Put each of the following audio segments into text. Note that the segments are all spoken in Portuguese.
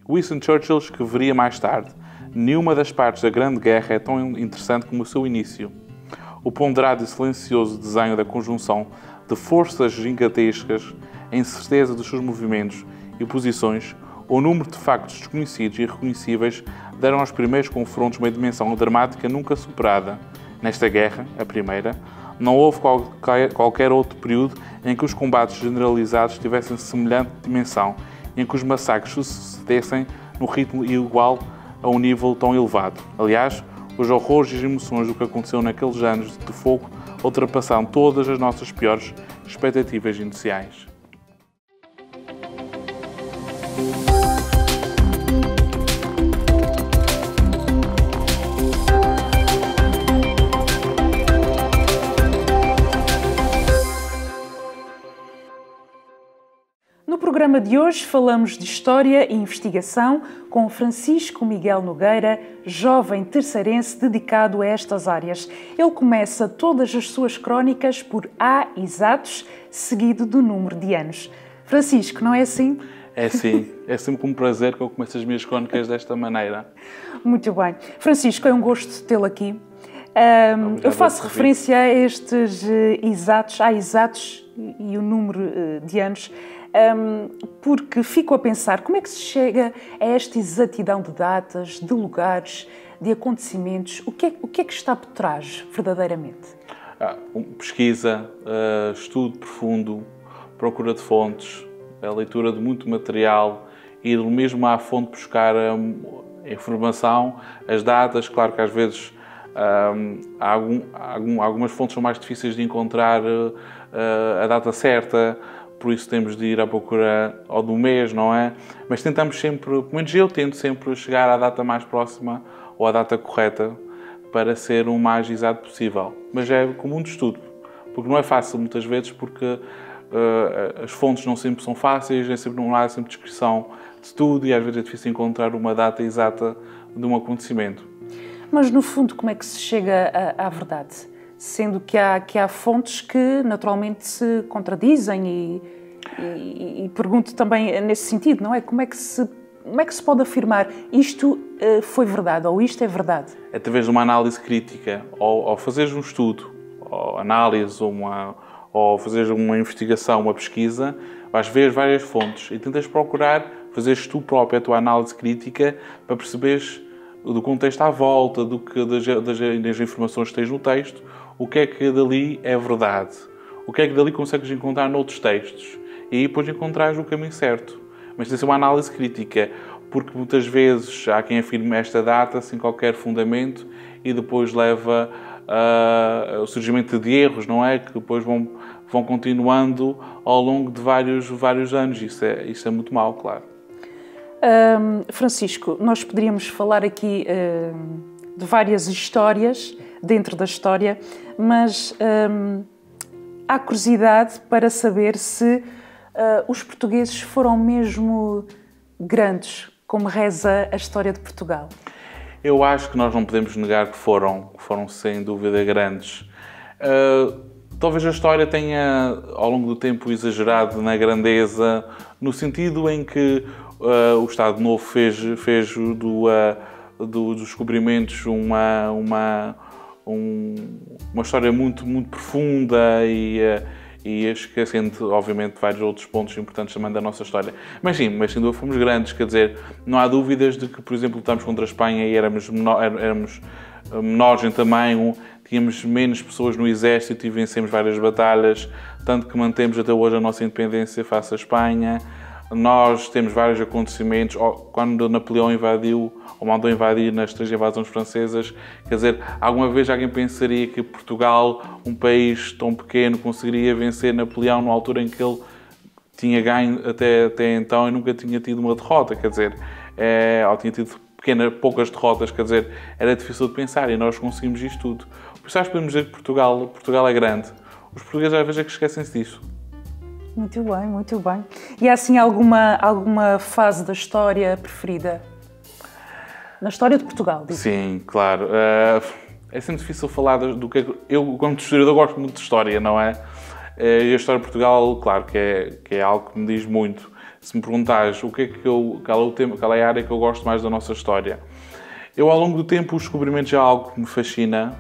Winston Churchill escreveria mais tarde: nenhuma das partes da Grande Guerra é tão interessante como o seu início. O ponderado e silencioso desenho da conjunção de forças gigantescas, a incerteza dos seus movimentos e posições, o número de factos desconhecidos e irreconhecíveis deram aos primeiros confrontos uma dimensão dramática nunca superada. Nesta guerra, a primeira, não houve qualquer outro período em que os combates generalizados tivessem semelhante dimensão e em que os massacres sucedessem num ritmo igual a um nível tão elevado. Aliás, os horrores e as emoções do que aconteceu naqueles anos de fogo ultrapassaram todas as nossas piores expectativas iniciais. No programa de hoje falamos de História e Investigação com Francisco Miguel Nogueira, jovem terceirense dedicado a estas áreas. Ele começa todas as suas crónicas por A exatos, seguido do número de anos. Francisco, não é assim? É sim, é sempre com prazer que eu começo as minhas crónicas desta maneira. Muito bem. Francisco, é um gosto tê-lo aqui. Eu faço referência a estes exatos, A exatos e o número de anos, porque fico a pensar como é que se chega a esta exatidão de datas, de lugares, de acontecimentos. O que é que está por trás, verdadeiramente? Pesquisa, estudo profundo, procura de fontes, a leitura de muito material, ir mesmo à fonte buscar a informação, as datas. Claro que às vezes algumas fontes são mais difíceis de encontrar a data certa, por isso temos de ir à procura ao do mês, não é? Mas tentamos sempre, pelo menos eu tento sempre chegar à data mais próxima ou à data correta para ser o mais exato possível. Mas é comum de estudo, porque não é fácil muitas vezes, porque as fontes não sempre são fáceis, não há sempre descrição de tudo e às vezes é difícil encontrar uma data exata de um acontecimento. Mas no fundo, como é que se chega à verdade? Sendo que há fontes que naturalmente se contradizem e pergunto também nesse sentido, não é? Como é que se pode afirmar isto foi verdade ou isto é verdade? Através de uma análise crítica, ou fazeres um estudo, ou análise, ou fazeres uma investigação, uma pesquisa, vais ver várias fontes e tentas procurar, fazeres tu próprio a tua análise crítica para perceberes do contexto à volta, das informações que tens no texto, o que é que dali é verdade, o que é que dali consegues encontrar noutros textos e aí depois encontrares o caminho certo. Mas tem de ser uma análise crítica, porque muitas vezes há quem afirme esta data sem qualquer fundamento e depois leva ao surgimento de erros, não é? Que depois vão continuando ao longo de vários anos. Isso é muito mau, claro. Francisco, nós poderíamos falar aqui de várias histórias dentro da história, mas há curiosidade para saber se os portugueses foram mesmo grandes, como reza a história de Portugal. Eu acho que nós não podemos negar que foram sem dúvida grandes. Talvez a história tenha, ao longo do tempo, exagerado na grandeza, no sentido em que o Estado Novo fez dos descobrimentos uma história muito profunda e esquecendo, obviamente, vários outros pontos importantes também da nossa história. Mas sim, sem dúvida fomos grandes, quer dizer, não há dúvidas de que, por exemplo, lutamos contra a Espanha e éramos menores em tamanho, tínhamos menos pessoas no exército e vencemos várias batalhas, tanto que mantemos até hoje a nossa independência face à Espanha. Nós temos vários acontecimentos, quando Napoleão invadiu, ou mandou invadir nas 3 invasões francesas, quer dizer, alguma vez alguém pensaria que Portugal, um país tão pequeno, conseguiria vencer Napoleão numa altura em que ele tinha ganho até então e nunca tinha tido uma derrota, quer dizer, ou tinha tido poucas derrotas, quer dizer, era difícil de pensar e nós conseguimos isto tudo. Por isso acho que podemos dizer que Portugal é grande. Os portugueses às vezes é que esquecem-se disso. Muito bem, muito bem. E há assim alguma fase da história preferida? Na história de Portugal, digo. Sim, claro. É sempre difícil falar do que... Eu, como historiador, gosto muito de história, não é? E a história de Portugal, claro, que é algo que me diz muito. se me perguntares o que é que qual é o tema, qual é a área que eu gosto mais da nossa história, eu ao longo do tempo os descobrimentos é algo que me fascina,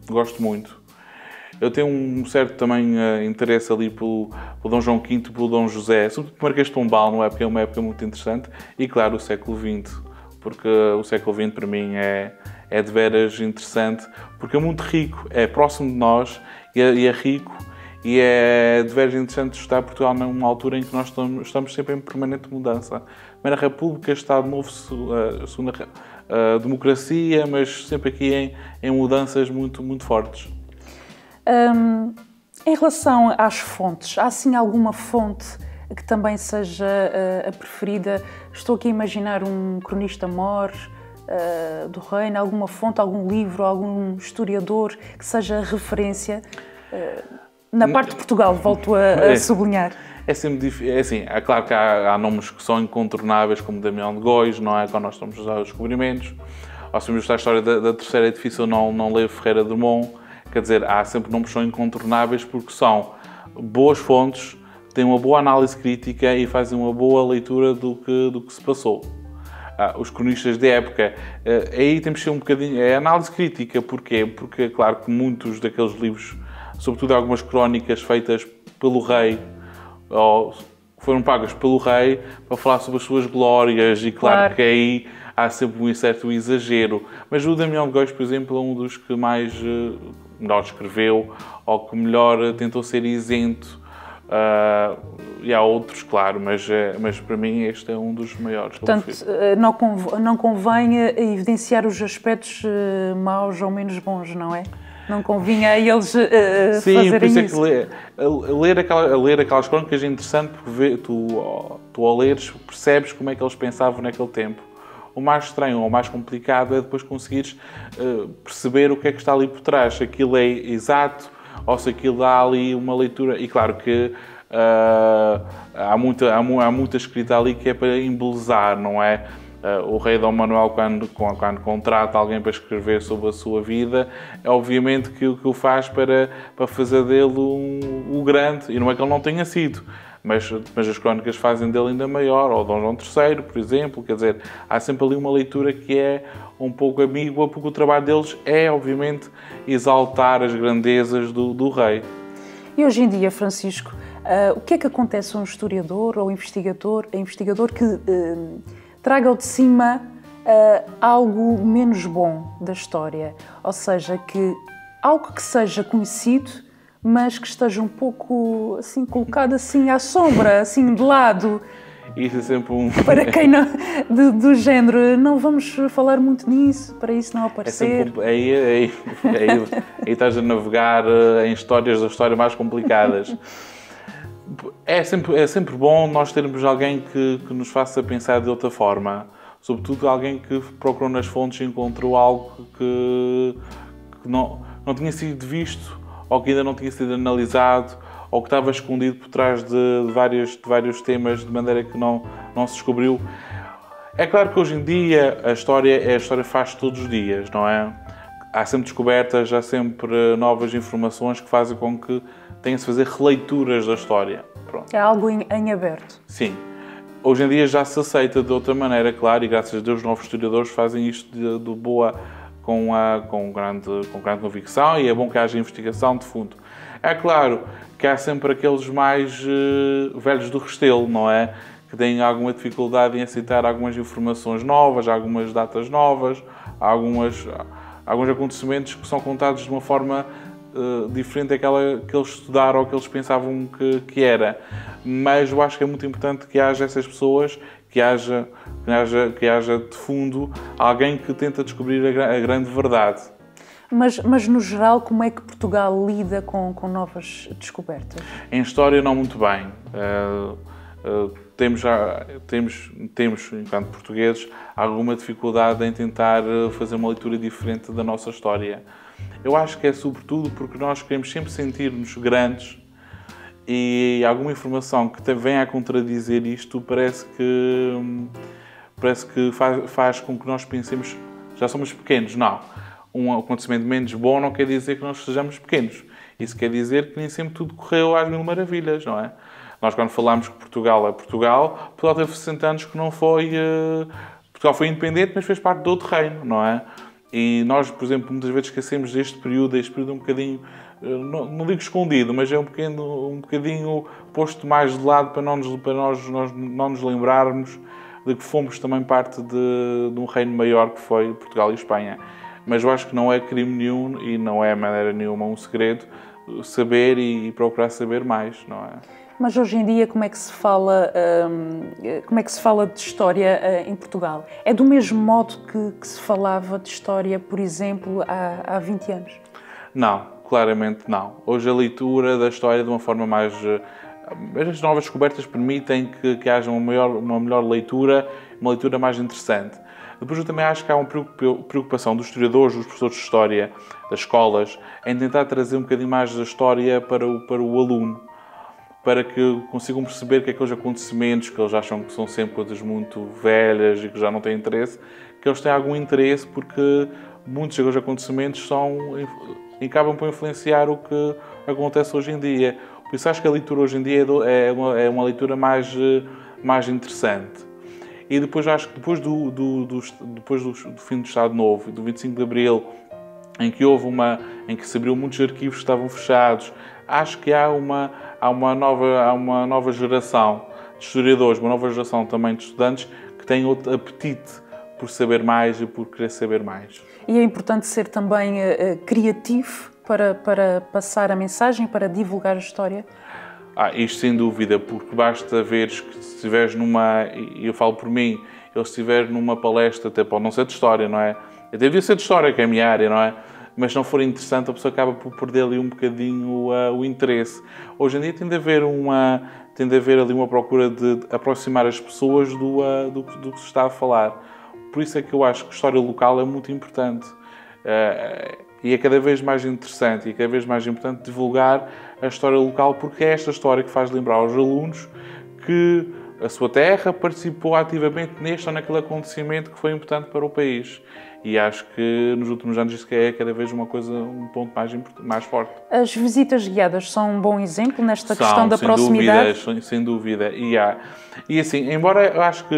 gosto muito. Eu tenho um certo também interesse ali pelo Dom João V, pelo Dom José, sobretudo Marquês de Pombal, não é? Porque é uma época muito interessante. E claro, o século XX, porque o século XX para mim é de veras interessante, porque é muito rico, é próximo de nós e é rico, e é de veras interessante estar Portugal numa altura em que nós estamos sempre em permanente mudança. A Primeira República está de novo, a Segunda Democracia, mas sempre aqui em mudanças muito, muito fortes. Em relação às fontes, há assim alguma fonte que também seja a preferida? Estou aqui a imaginar um cronista-mor do reino, alguma fonte, algum livro, algum historiador que seja referência na parte de Portugal, volto a sublinhar. É sempre difícil, é assim, é claro que há nomes que são incontornáveis, como Damião de Góis, não é? Quando nós estamos a usar os descobrimentos. Ou se me gostar a história da Terceira, é difícil não ler Ferreira de Drummond. Quer dizer, há sempre nomes que são incontornáveis porque são boas fontes, têm uma boa análise crítica e fazem uma boa leitura do que se passou. Os cronistas de época, aí temos que ser um bocadinho... É análise crítica, porquê? Porque, claro, que muitos daqueles livros, sobretudo algumas crónicas feitas pelo rei, ou foram pagas pelo rei para falar sobre as suas glórias, e claro que aí há sempre um certo exagero. Mas o Damião de Góis, por exemplo, é um dos que mais melhor escreveu, ou que melhor tentou ser isento. E há outros, claro, mas para mim este é um dos maiores. Portanto, não convém evidenciar os aspectos maus ou menos bons, não é? Não convinha a eles fazerem por isso. Isso. É que ler aquelas crónicas é interessante, porque tu ao leres percebes como é que eles pensavam naquele tempo. O mais estranho ou o mais complicado é depois conseguires perceber o que é que está ali por trás. Se aquilo é exato ou se aquilo dá ali uma leitura. E claro que há muita escrita ali que é para embelezar, não é? O rei Dom Manuel, quando contrata alguém para escrever sobre a sua vida, é obviamente que o faz para fazer dele o grande. E não é que ele não tenha sido, mas as crónicas fazem dele ainda maior, ou Dom João III, por exemplo. Quer dizer, há sempre ali uma leitura que é um pouco ambígua, porque o trabalho deles é, obviamente, exaltar as grandezas do rei. E hoje em dia, Francisco, o que é que acontece a um historiador ou investigador que traga ao de cima algo menos bom da história? Ou seja, que algo que seja conhecido, mas que esteja um pouco assim, colocado assim à sombra, assim de lado. Isso é sempre um... Para quem não... do género, não vamos falar muito nisso, para isso não aparecer. Aí estás a navegar em histórias da história mais complicadas. É sempre bom nós termos alguém que nos faça pensar de outra forma. Sobretudo alguém que procurou nas fontes e encontrou algo que não tinha sido visto, ou que ainda não tinha sido analisado, ou que estava escondido por trás de vários temas, de maneira que não se descobriu. É claro que hoje em dia a história faz todos os dias, não é? Há sempre descobertas, há sempre novas informações que fazem com que tenha-se de fazer releituras da história. Pronto. É algo em aberto. Sim. Hoje em dia já se aceita de outra maneira, claro, e graças a Deus os novos historiadores fazem isto de boa, com grande convicção, e é bom que haja investigação de fundo. É claro que há sempre aqueles mais velhos do Restelo, não é? Que têm alguma dificuldade em aceitar algumas informações novas, algumas datas novas, alguns acontecimentos que são contados de uma forma diferente daquela que eles estudaram ou que eles pensavam que era. Mas eu acho que é muito importante que haja essas pessoas, que haja de fundo alguém que tenta descobrir a grande verdade. Mas no geral, como é que Portugal lida com novas descobertas? Em história não muito bem. Temos, enquanto portugueses, alguma dificuldade em tentar fazer uma leitura diferente da nossa história. Eu acho que é sobretudo porque nós queremos sempre sentir-nos grandes, e alguma informação que venha a contradizer isto parece que faz com que nós pensemos já somos pequenos. Não. Um acontecimento menos bom não quer dizer que nós sejamos pequenos. Isso quer dizer que nem sempre tudo correu às mil maravilhas, não é? Nós, quando falamos que Portugal é Portugal, Portugal teve 60 anos que não foi... Portugal foi independente, mas fez parte de outro reino, não é? E nós, por exemplo, muitas vezes esquecemos este período um bocadinho, não digo escondido, mas é um bocadinho posto mais de lado para nós não nos lembrarmos de que fomos também parte de um reino maior que foi Portugal e Espanha. Mas eu acho que não é crime nenhum e não é de maneira nenhuma um segredo saber e procurar saber mais, não é? Mas hoje em dia como é que se fala de história em Portugal? É do mesmo modo que se falava de história, por exemplo, há 20 anos? Não, claramente não. Hoje a leitura da história de uma forma mais... As novas descobertas permitem que haja uma melhor leitura, uma leitura mais interessante. Depois eu também acho que há uma preocupação dos historiadores, dos professores de história, das escolas, em tentar trazer um bocadinho mais da história para o aluno, para que consigam perceber que aqueles acontecimentos que eles acham que são sempre coisas muito velhas e que já não têm interesse, que eles têm algum interesse porque muitos daqueles acontecimentos acabam por influenciar o que acontece hoje em dia. Por isso acho que a leitura hoje em dia é uma leitura mais interessante. E depois acho que depois do fim do Estado Novo, do 25 de Abril, em que se abriu muitos arquivos que estavam fechados, acho que há uma nova geração de historiadores, uma nova geração também de estudantes que têm outro apetite por saber mais e por querer saber mais. E é importante ser também criativo para passar a mensagem, para divulgar a história? Isto sem dúvida, porque basta veres que se estiveres e eu falo por mim, eu se estiver numa palestra, até pode não ser de história, não é? Até devia ser de história, que é a minha área, não é? Mas se não for interessante, a pessoa acaba por perder ali um bocadinho o interesse. Hoje em dia tem de haver ali uma procura de aproximar as pessoas do que se está a falar. Por isso é que eu acho que a história local é muito importante. E é cada vez mais interessante e cada vez mais importante divulgar a história local, porque é esta história que faz lembrar aos alunos que a sua terra participou ativamente neste ou naquele acontecimento que foi importante para o país. E acho que nos últimos anos isso é cada vez um ponto mais forte. As visitas guiadas são um bom exemplo nesta questão da proximidade? Sem dúvida. E assim, embora eu acho que,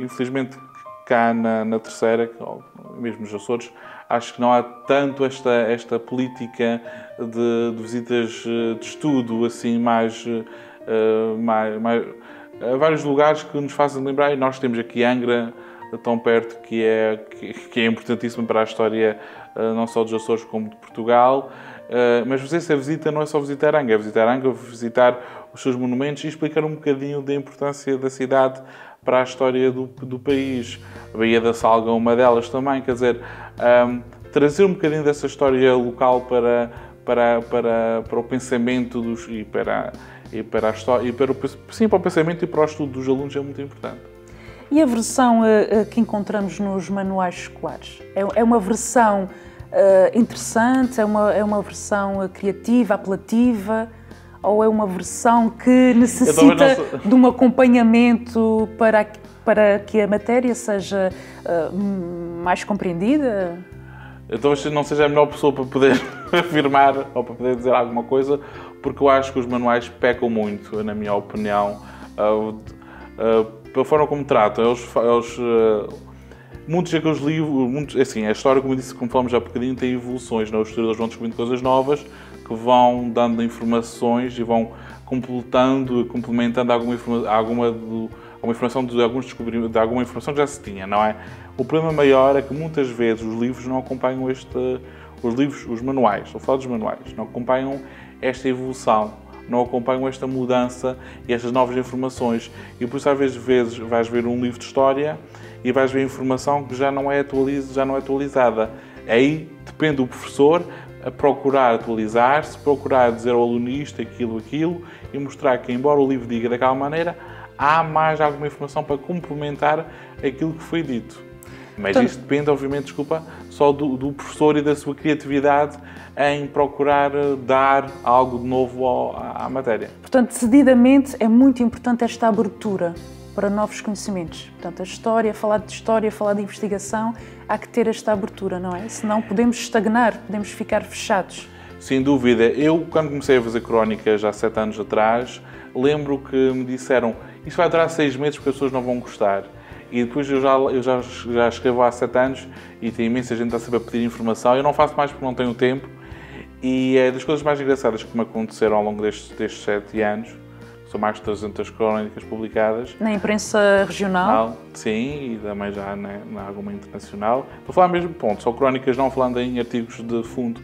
infelizmente, cá na Terceira, ou mesmo nos Açores, acho que não há tanto esta política de visitas de estudo, assim, mais vários lugares que nos fazem lembrar, e nós temos aqui Angra, tão perto, que é importantíssimo para a história não só dos Açores como de Portugal. Mas fazer essa visita não é só visitar Angra, é visitar os seus monumentos e explicar um bocadinho da importância da cidade para a história do país. A Baía da Salga é uma delas também, quer dizer, trazer um bocadinho dessa história local para o pensamento para a história, para o pensamento e para o estudo dos alunos é muito importante. E a versão que encontramos nos manuais escolares? É uma versão interessante? É uma versão criativa, apelativa? Ou é uma versão que necessita de um acompanhamento para que a matéria seja mais compreendida? Eu talvez não seja a melhor pessoa para poder afirmar ou para poder dizer alguma coisa, porque eu acho que os manuais pecam muito, na minha opinião, pela forma como tratam. Muitos daqueles livros, assim, a história, como eu disse, como falamos há bocadinho, tem evoluções, não? Os historiadores vão descobrindo coisas novas que vão dando informações e vão complementando alguma informação de alguns descobrimentos, de alguma informação que já se tinha, não é? O problema maior é que muitas vezes os livros não acompanham os manuais, estou a falar dos manuais, não acompanham esta evolução, não acompanham esta mudança e estas novas informações. E por isso às vezes vais ver um livro de história e vais ver informação que já não é atualizada. Aí depende do professor a procurar atualizar-se, procurar dizer ao aluno isto, aquilo e mostrar que, embora o livro diga daquela maneira, há mais alguma informação para complementar aquilo que foi dito. Mas então, isso depende, obviamente, só do professor e da sua criatividade em procurar dar algo de novo à matéria. Portanto, decididamente é muito importante esta abertura para novos conhecimentos. Portanto, a história, falar de investigação, há que ter esta abertura, não é? Senão podemos estagnar, podemos ficar fechados. Sem dúvida. Eu, quando comecei a fazer crónicas há 7 anos atrás, lembro que me disseram isto vai durar 6 meses porque as pessoas não vão gostar. E depois eu já escrevo há 7 anos e tem imensa gente a saber pedir informação. Eu não faço mais porque não tenho tempo. E é das coisas mais engraçadas que me aconteceram ao longo destes 7 anos. São mais de 300 crónicas publicadas. Na imprensa regional? Sim, e também já na alguma internacional. Para falar mesmo, ponto, só crónicas, não falando em artigos de fundo,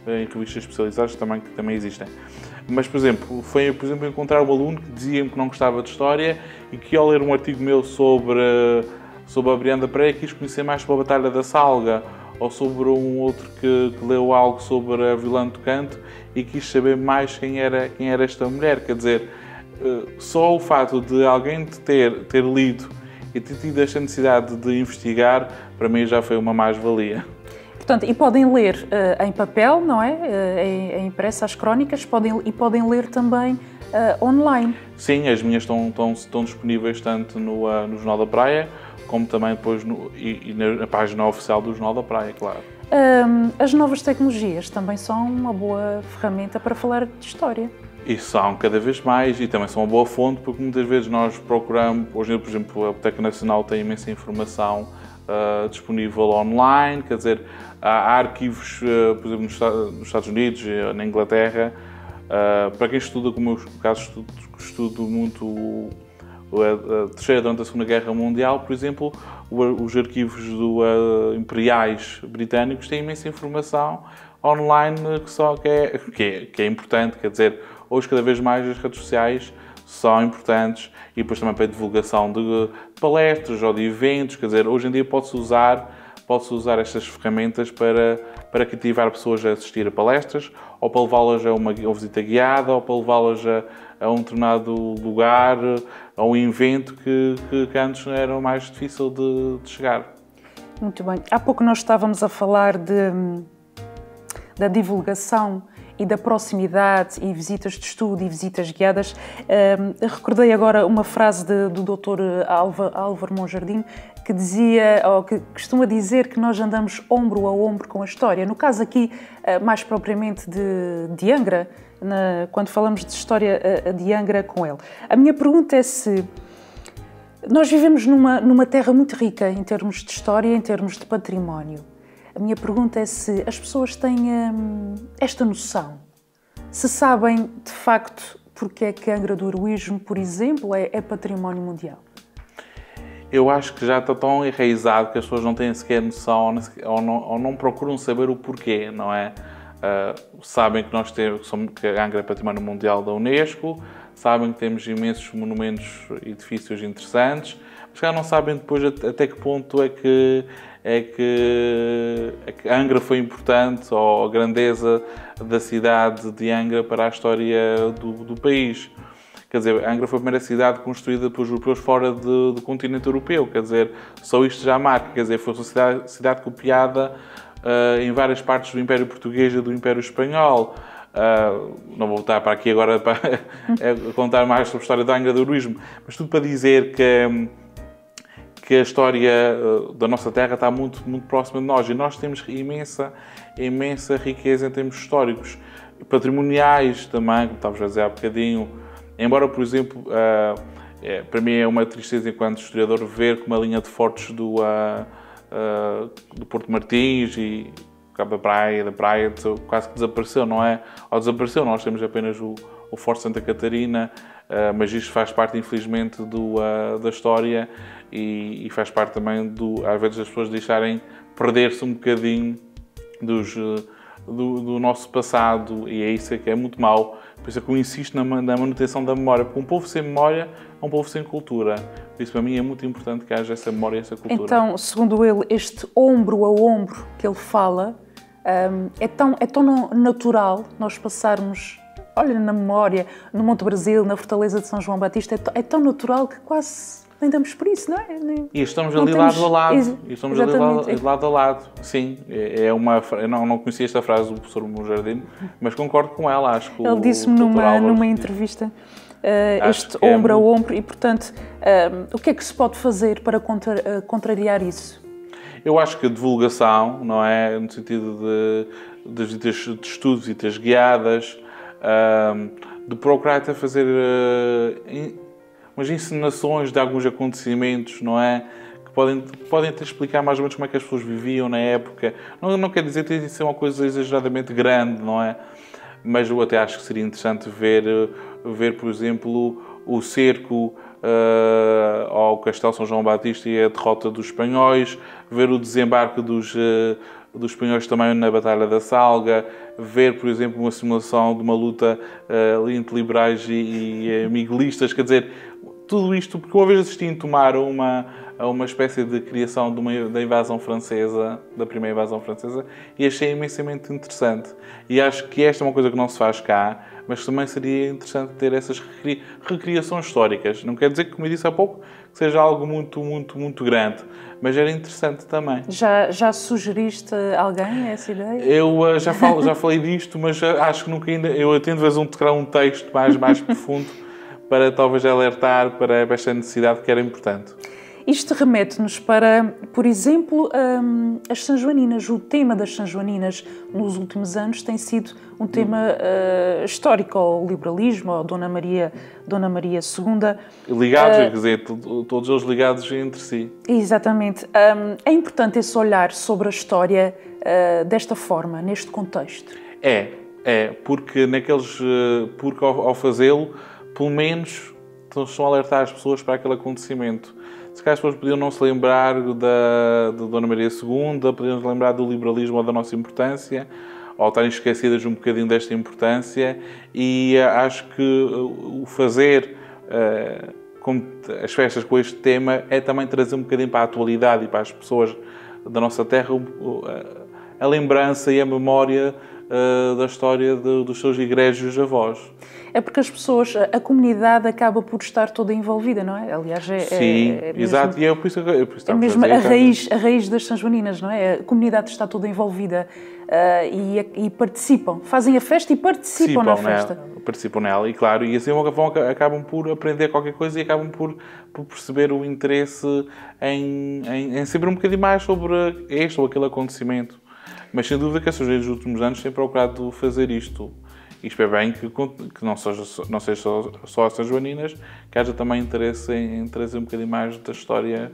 em revistas especializadas que também existem. Mas, por exemplo, encontrar um aluno que dizia-me que não gostava de história e que, ao ler um artigo meu sobre a Brianda da Praia, quis conhecer mais sobre a Batalha da Salga, ou sobre um outro que leu algo sobre a Vilã do Canto e quis saber mais quem era esta mulher. Quer dizer, só o fato de alguém ter lido e ter tido esta necessidade de investigar, para mim já foi uma mais-valia. Portanto, e podem ler em papel, não é? Em impressa as crónicas, podem ler também online. Sim, as minhas estão disponíveis tanto no Jornal da Praia, como também depois na página oficial do Jornal da Praia, claro. As novas tecnologias também são uma boa ferramenta para falar de história. E são cada vez mais, e também são uma boa fonte, porque muitas vezes nós procuramos, hoje por exemplo, a Biblioteca Nacional tem imensa informação disponível online, quer dizer, há arquivos, por exemplo, nos Estados Unidos, na Inglaterra, para quem estuda, como eu, no caso, estudo muito a Terceira durante a Segunda Guerra Mundial, por exemplo, os arquivos imperiais britânicos têm imensa informação online que é importante, quer dizer, hoje cada vez mais as redes sociais são importantes e depois também para a divulgação de palestras ou de eventos, quer dizer, hoje em dia pode-se usar estas ferramentas para cativar pessoas a assistir a palestras ou para levá-las a uma visita guiada ou para levá-las a um determinado lugar, a um evento que antes era mais difícil de chegar. Muito bem. Há pouco nós estávamos a falar da divulgação e da proximidade e visitas de estudo e visitas guiadas. Recordei agora uma frase do Dr. Álvaro Monjardim, que dizia, ou que costuma dizer, que nós andamos ombro a ombro com a história. No caso aqui, mais propriamente de Angra, quando falamos de história de Angra com ele. A minha pergunta é se nós vivemos numa terra muito rica em termos de história, em termos de património. A minha pergunta é se as pessoas têm esta noção, se sabem de facto porque é que Angra do Heroísmo, por exemplo, é património mundial. Eu acho que já está tão enraizado que as pessoas não têm sequer noção ou não procuram saber o porquê, não é? Sabem que a Angra é património mundial da Unesco, sabem que temos imensos monumentos e edifícios interessantes, mas já não sabem depois até que ponto é que Angra foi importante, ou a grandeza da cidade de Angra para a história do país. Quer dizer, Angra foi a primeira cidade construída pelos europeus fora do continente europeu, quer dizer, só isto já marca, quer dizer, foi uma cidade copiada em várias partes do Império Português e do Império Espanhol. Não vou voltar para aqui agora para contar mais sobre a história da Angra do Heroísmo, mas tudo para dizer que a história da nossa terra está muito, muito próxima de nós e nós temos imensa riqueza em termos históricos, patrimoniais também, como estavas a dizer há bocadinho. Embora, por exemplo, para mim é uma tristeza enquanto historiador ver como a linha de fortes do Porto Martins e Cabo da Praia quase que desapareceu, não é? Ou desapareceu, nós temos apenas o Forte Santa Catarina, mas isto faz parte, infelizmente, da história e faz parte também, às vezes, as pessoas deixarem perder-se um bocadinho do nosso passado, e é isso que é muito mau. Por isso é que eu insisto na manutenção da memória, porque um povo sem memória é um povo sem cultura. Por isso, para mim, é muito importante que haja essa memória e essa cultura. Então, segundo ele, este ombro a ombro que ele fala é tão natural nós passarmos, olha, na memória, no Monte Brasil, na Fortaleza de São João Batista, é tão natural que quase nem damos por isso, não é? E estamos ali lado a lado. E estamos ali lado a lado. Sim, eu não conhecia esta frase do professor Monjardim, mas concordo com ela. Acho que ele disse-me numa entrevista este ombro a ombro e, portanto, o que é que se pode fazer para contrariar isso? Eu acho que a divulgação, não é? No sentido das visitas de estudos, visitas guiadas, de procurar até fazer umas encenações de alguns acontecimentos, não é? Que podem até explicar mais ou menos como é que as pessoas viviam na época. Não quer dizer que tem de ser uma coisa exageradamente grande, não é? Mas eu até acho que seria interessante ver, por exemplo, o cerco ao Castelo São João Batista e a derrota dos espanhóis, ver o desembarque dos espanhóis também na Batalha da Salga, ver, por exemplo, uma simulação de uma luta entre liberais e miguelistas, quer dizer, tudo isto, porque uma vez assisti em Tomar a uma espécie de criação da invasão francesa, da primeira invasão francesa, e achei imensamente interessante. E acho que esta é uma coisa que não se faz cá, mas também seria interessante ter essas recriações históricas. Não quer dizer que, como eu disse há pouco, que seja algo muito, muito, muito grande, mas era interessante também. Já sugeriste a alguém essa ideia? Eu já falei disto, mas acho que nunca ainda... Eu tento fazer um texto mais profundo para talvez alertar para esta necessidade que era importante. Isto remete-nos para, por exemplo, as Sanjoaninas. O tema das Sanjoaninas nos últimos anos tem sido um tema histórico ao liberalismo, ao Dona Maria II. Ligados, quer dizer, todos eles ligados entre si. Exatamente. É importante esse olhar sobre a história desta forma, neste contexto. Porque ao fazê-lo, pelo menos estão a alertar as pessoas para aquele acontecimento. Se calhar as pessoas podiam não se lembrar de Dona Maria II, podiam se lembrar do liberalismo ou da nossa importância, ou estarem esquecidas um bocadinho desta importância, e acho que o fazer as festas com este tema é também trazer um bocadinho para a atualidade e para as pessoas da nossa terra a lembrança e a memória da história dos seus egrégios avós. É porque as pessoas, a comunidade acaba por estar toda envolvida, não é? Aliás, sim, exato, e é por isso que é mesmo a raiz das Sanjoaninas, não é? A comunidade está toda envolvida e participam, fazem a festa e participam na festa. Participam nela, e claro, e assim acabam por aprender qualquer coisa e acabam por perceber o interesse em saber um bocadinho mais sobre este ou aquele acontecimento. Mas sem dúvida que as Sanjoaninas nos últimos anos têm procurado fazer isto. E espero bem que não seja só as Sanjoaninas, que haja também interesse em trazer um bocadinho mais da história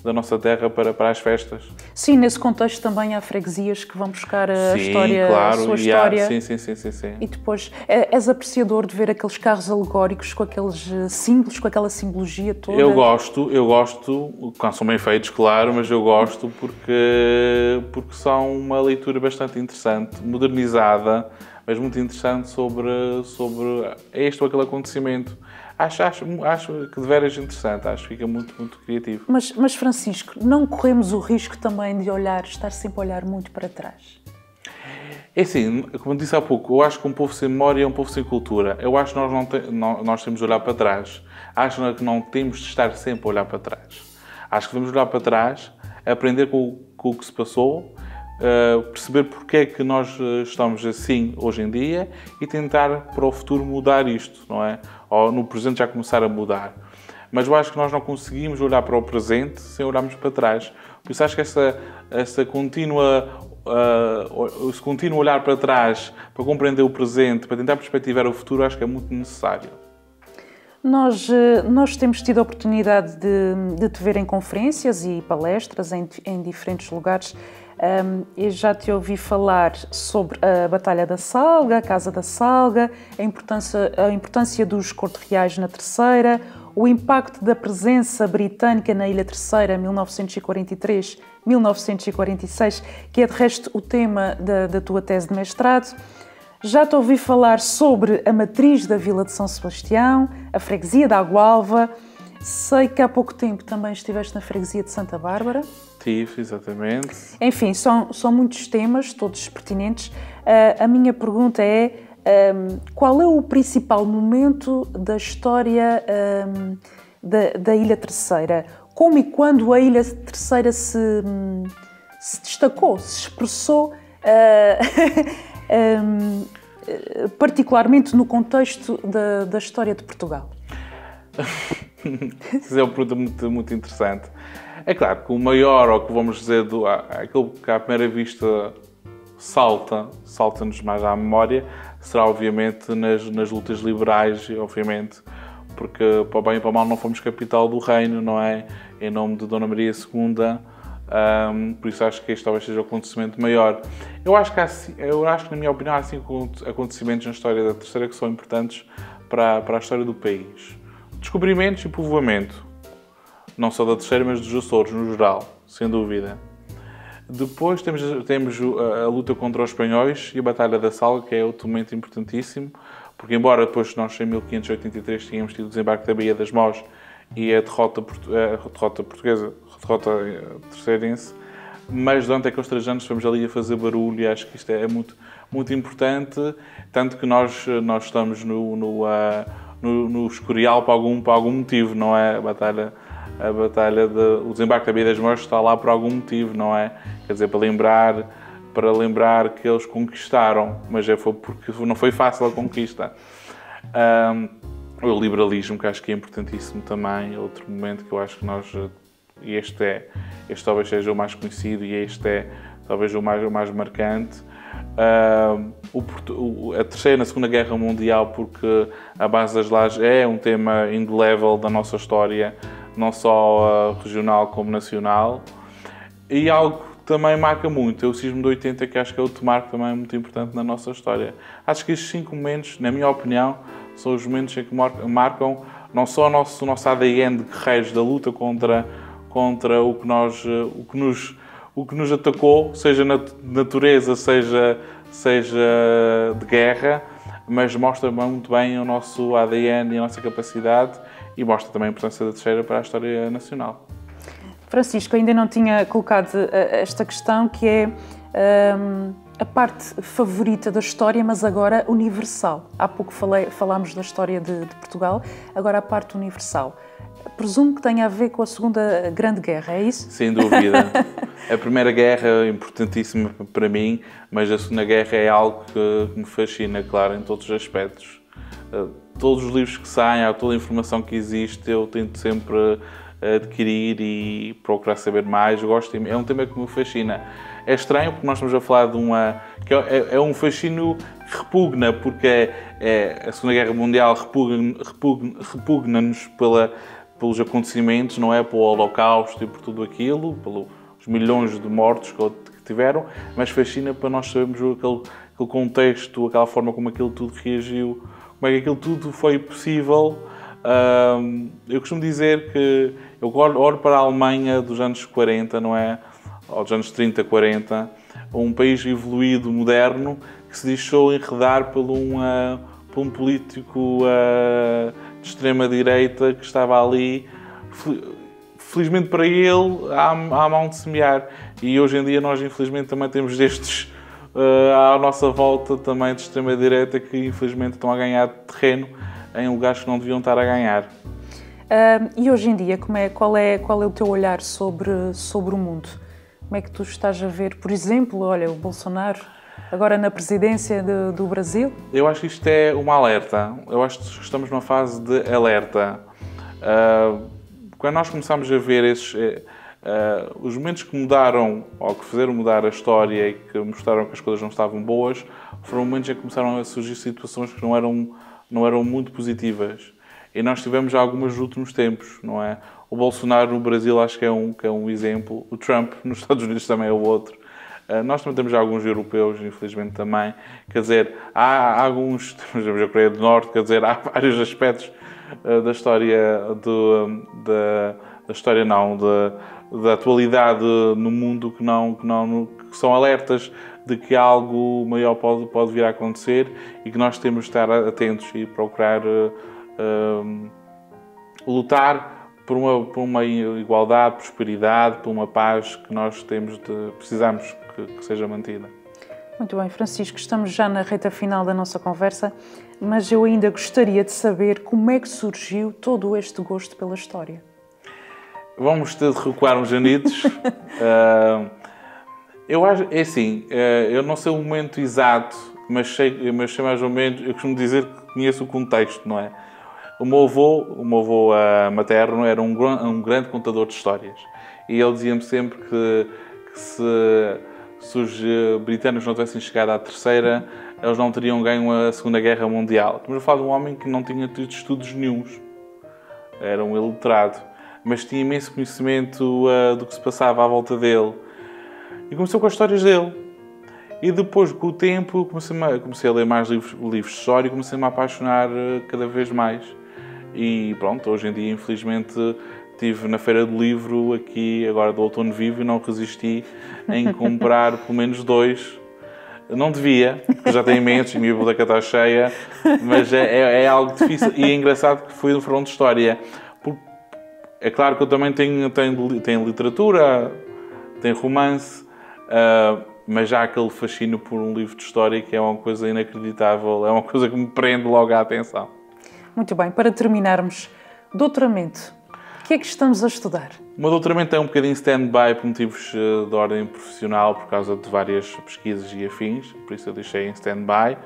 da nossa terra para as festas. Sim, nesse contexto também há freguesias que vão buscar a história, claro, a sua história. Sim. E depois és apreciador de ver aqueles carros alegóricos com aqueles símbolos, com aquela simbologia toda? Eu gosto, quando são bem feitos, claro, mas eu gosto porque são uma leitura bastante interessante, modernizada, mas muito interessante sobre este ou aquele acontecimento. Acho que de veras interessante, acho que fica muito, muito criativo. Mas Francisco, não corremos o risco também de estar sempre a olhar muito para trás? É assim, como disse há pouco, eu acho que um povo sem memória é um povo sem cultura. Eu acho que nós temos de olhar para trás. Acho que não temos de estar sempre a olhar para trás. Acho que devemos olhar para trás, aprender com o que se passou, perceber porque é que nós estamos assim hoje em dia e tentar para o futuro mudar isto, não é? Ou no presente já começar a mudar. Mas eu acho que nós não conseguimos olhar para o presente sem olharmos para trás. Por isso acho que esse contínuo olhar para trás para compreender o presente, para tentar perspectivar o futuro, acho que é muito necessário. Nós temos tido a oportunidade de te ver em conferências e palestras em diferentes lugares. Eu já te ouvi falar sobre a Batalha da Salga, a Casa da Salga, a importância dos corte-reais na Terceira, o impacto da presença britânica na Ilha Terceira, 1943-1946, que é de resto o tema da tua tese de mestrado. Já te ouvi falar sobre a matriz da Vila de São Sebastião, a freguesia da Agualva. Sei que há pouco tempo também estiveste na freguesia de Santa Bárbara. Estive, exatamente. Enfim, são muitos temas, todos pertinentes. A minha pergunta é, qual é o principal momento da história da Ilha Terceira? Como e quando a Ilha Terceira se destacou, se expressou, particularmente no contexto da história de Portugal? Isso é uma pergunta muito interessante. É claro que o maior, ou que vamos dizer, aquilo que à primeira vista salta-nos mais à memória, será obviamente nas lutas liberais, obviamente, porque para o bem e para o mal não fomos capital do reino, não é? Em nome de Dona Maria II, por isso acho que este talvez seja o acontecimento maior. Eu acho que na minha opinião, há 5 acontecimentos na história da Terceira que são importantes para a história do país. Descobrimentos e povoamento, não só da Terceira, mas dos Açores, no geral, sem dúvida. Depois temos a luta contra os espanhóis e a Batalha da Salga, que é outro momento importantíssimo, porque embora depois nós em 1583 tínhamos tido o desembarque da Baía das Mós e a derrota portuguesa, a derrota terceirense, mas durante aqueles 3 anos fomos ali a fazer barulho e acho que isto é muito importante, tanto que nós estamos no Escorial para algum motivo, não é? O desembarque da Baía das Mós está lá por algum motivo, não é? Quer dizer, para lembrar que eles conquistaram, mas foi porque não foi fácil a conquista. O liberalismo, que acho que é importantíssimo também, outro momento que eu acho que este talvez seja o mais conhecido e este é talvez o mais marcante. A Terceira e a Segunda Guerra Mundial, porque a base das lajes é um tema indelével da nossa história, não só regional como nacional, e algo que também marca muito é o Sismo de 80, que acho que é outro marco também muito importante na nossa história. Acho que estes 5 momentos, na minha opinião, são os momentos em que marcam não só o nosso ADN de guerreiros da luta contra o que nos atacou, seja na natureza, seja de guerra, mas mostra muito bem o nosso ADN e a nossa capacidade e mostra também a importância da Terceira para a história nacional. Francisco, ainda não tinha colocado esta questão, que é a parte favorita da história, mas agora universal. Há pouco falámos da história de Portugal, agora a parte universal. Presumo que tenha a ver com a Segunda Grande Guerra, é isso? Sem dúvida. A Primeira Guerra é importantíssima para mim, mas a Segunda Guerra é algo que me fascina, claro, em todos os aspectos. Todos os livros que saem, toda a informação que existe, eu tento sempre adquirir e procurar saber mais. É um tema que me fascina. É estranho porque nós estamos a falar de que é um fascínio que repugna, porque a Segunda Guerra Mundial repugna-nos pelos acontecimentos, não é? Pelo Holocausto e por tudo aquilo, pelos milhões de mortos que tiveram, mas fascina para nós sabermos aquele contexto, aquela forma como aquilo tudo reagiu, como é que aquilo tudo foi possível. Eu costumo dizer que eu olho para a Alemanha dos anos 40, não é? Ou dos anos 30, 40, um país evoluído, moderno, que se deixou enredar por um político de extrema-direita que estava ali, felizmente para ele, à mão de semear. E hoje em dia nós, infelizmente, também temos destes à nossa volta, também de extrema-direita, que infelizmente estão a ganhar terreno em lugares que não deviam estar a ganhar. E hoje em dia, qual é o teu olhar sobre o mundo? Como é que tu estás a ver, por exemplo, olha, o Bolsonaro agora na presidência do Brasil? Eu acho que isto é um alerta. Eu acho que estamos numa fase de alerta. Quando nós começamos a ver os momentos que mudaram, ou que fizeram mudar a história e que mostraram que as coisas não estavam boas, foram momentos em que começaram a surgir situações que não eram muito positivas. E nós tivemos algumas nos últimos tempos, não é? O Bolsonaro no Brasil acho que é um exemplo. O Trump nos Estados Unidos também é o outro. Nós também temos alguns europeus, infelizmente também. Quer dizer, há alguns, temos a Coreia do Norte, quer dizer, há vários aspectos da história, da atualidade no mundo que são alertas de que algo maior pode vir a acontecer e que nós temos de estar atentos e procurar lutar por uma igualdade, prosperidade, por uma paz que nós precisamos que seja mantida. Muito bem, Francisco, estamos já na reta final da nossa conversa, mas eu ainda gostaria de saber como é que surgiu todo este gosto pela história. Vamos ter de recuar uns anitos. Eu acho, é assim, eu não sei o momento exato, mas sei mais ou menos, eu costumo dizer que conheço o contexto, não é? O meu avô materno era um grande contador de histórias. E ele dizia-me sempre que se os britânicos não tivessem chegado à terceira, eles não teriam ganho a Segunda Guerra Mundial. Estamos a falar de um homem que não tinha tido estudos nenhuns. Era um iletrado. Mas tinha imenso conhecimento do que se passava à volta dele. E começou com as histórias dele. E depois, com o tempo, comecei a ler mais livros de história e comecei-me a apaixonar cada vez mais. E pronto, hoje em dia, infelizmente, estive na Feira do Livro, aqui agora do Outono Vivo, e não resisti em comprar pelo menos 2. Não devia, porque já tenho imensos e a minha biblioteca está cheia, mas é algo difícil. E é engraçado que foi no front de história. É claro que eu também tenho literatura, tenho romance, mas já há aquele fascínio por um livro de história que é uma coisa inacreditável, é uma coisa que me prende logo a atenção. Muito bem, para terminarmos, doutoramento, o que é que estamos a estudar? O meu doutoramento é um bocadinho stand-by por motivos de ordem profissional, por causa de várias pesquisas e afins, por isso eu deixei em stand-by,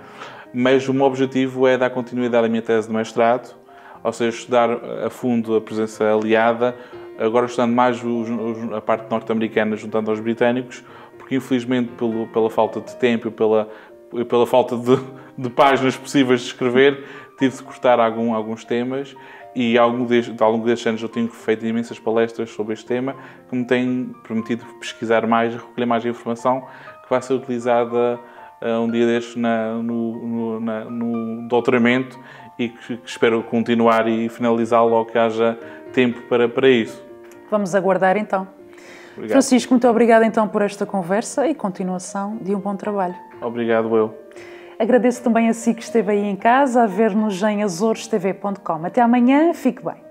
mas o meu objetivo é dar continuidade à minha tese de mestrado, ou seja, estudar a fundo a presença aliada, agora estudando mais a parte norte-americana juntando aos britânicos, porque infelizmente pela falta de tempo e pela falta de páginas possíveis de escrever, tive de cortar alguns temas e ao longo destes anos eu tenho feito imensas palestras sobre este tema que me têm permitido pesquisar mais, recolher mais informação que vai ser utilizada um dia destes no doutoramento e que espero continuar e finalizá-lo logo que haja tempo para isso. Vamos aguardar então. Obrigado. Francisco, muito obrigada então por esta conversa e continuação de um bom trabalho. Obrigado, eu. Agradeço também a si que esteve aí em casa a ver-nos em azorestv.com. Até amanhã, fique bem.